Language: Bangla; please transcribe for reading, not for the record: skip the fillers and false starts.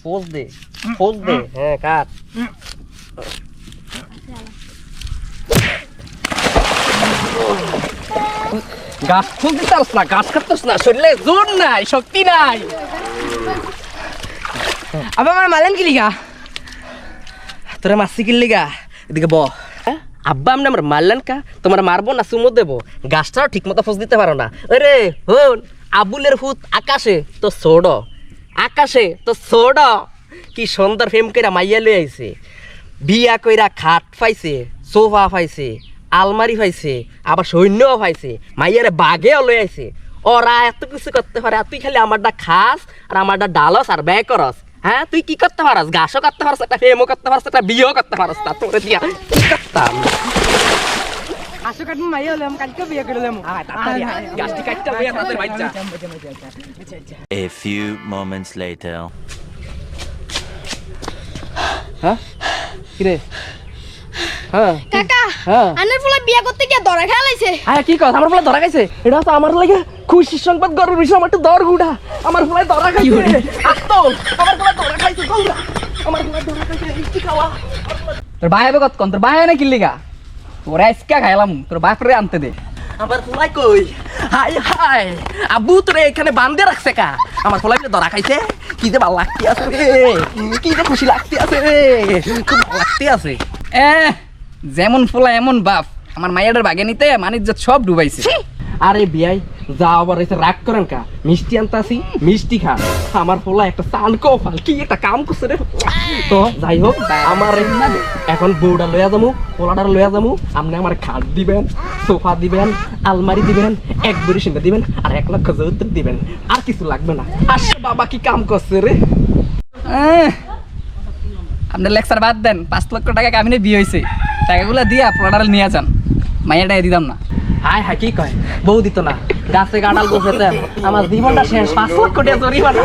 ফোজ দে হ্যাঁ কাট গাছ খুলতে চাস না, গাছ কাটতেছ না, শরীরে জোর নাই, শক্তি নাই। আবার আমার মালেন কি লিগা? তোরা মাসি কি লিগা? এদিকে ব আব্বা আমনে আমার মারলেন কা? তোমার মারবো না চুমো দেবো? গাছটাও ঠিক মতো ফোজ দিতে পারো না। আরে হন আবুলের হুত আকাশে তো ছোড়, আকাশে তো ছোড়। কি সুন্দর ফেম কইরা মাইয়া লই আইছে, বিয়া কইরা খাট পাইছে, সোফা পাইছে, আলমারি পাইছে, আবার সৈন্যও পাইছে, মাইয়ারে বাঘেও লই আইছে। ওরা এত কিছু করতে পারে, আর তুই খালি আমারটা খাস আর আমারটা ডালস আর ব্যয় করস। হ্যাঁ তুই কি করতে পারস? ঘাসও করতে পারস, একটা ফেমও করতে পারস, একটা বিয়েও করতে পারস। তা তোরে দিয়া কি করতাম? আসো কাটমু মাইয়া হলাম, কালকে বিয়ে করে লইমু। গাছটি কাটতে লইয়া তাদের বাচ্চা। A few moments later. হ্যাঁ কি রে? হ্যাঁ কাকা হ্যাঁ আনের ফুলা বিয়া করতে গিয়ে ধরা খেলাইছে। হ্যাঁ কি কথা? আমার ফুলা ধরা খাইছে? এটা তো আমার লাগে খুশির সংবাদ, গর্বের বিষয়। আমার একটু দর গুড়া, আমার ফুলায় ধরা খাইছে। আত্ম আমার ফুলা ধরা খাইছে, গৌরা আমার ফুলা ধরা খাইছে। কি খাওয়া তোর ভাই হবে কতক্ষণ? তোর ভাই হয় না কি লিগা? তোরা আজকে খাইলাম, তোর বাপরে আনতে দে। আমার ফুলাই কই? হাই হাই আব্বু তোরে এখানে বান্ধে রাখছে কা? আমার ফুলাই ধরা খাইছে। কি যে ভালো লাগতে আছে রে, কি যে খুশি লাগতে আছে রে, খুব ভালো লাগতে আছে। যেমন ফুলা এমন বাপ, আমার মাইয়াটার বাগে নিতে মানিজ্জত সব ডুবাইছে। আরে বিয়াই যা আবার এসে রাগ করেন কা? মিষ্টি আনতাছি, মিষ্টি খা। আমার পোলা একটা চান কফাল, কি একটা কাম করছে রে। তো যাই হোক, আমার এখন বউটা লইয়া যাবো, পোলাটা লইয়া যাবো। আপনি আমার খাট দিবেন, সোফা দিবেন, আলমারি দিবেন, এক বড়ি সিংহা দিবেন, আর 1 লক্ষ যৌতুক দিবেন। আর কিছু লাগবে না। আসে বাবা কি কাম করছে রে। আপনার লেকচার বাদ দেন, 5 লক্ষ টাকা কামিনে বিয়ে হয়েছে, টাকাগুলো দিয়া প্লটার নিয়ে যান, মাইয়াটা দিতাম না। হাই হাই কি কয়? বউ দিত না, গাছে গাডাল বসেছে। আমার জীবনটা শেষ, 5 লক্ষ টাকা জরিমানা।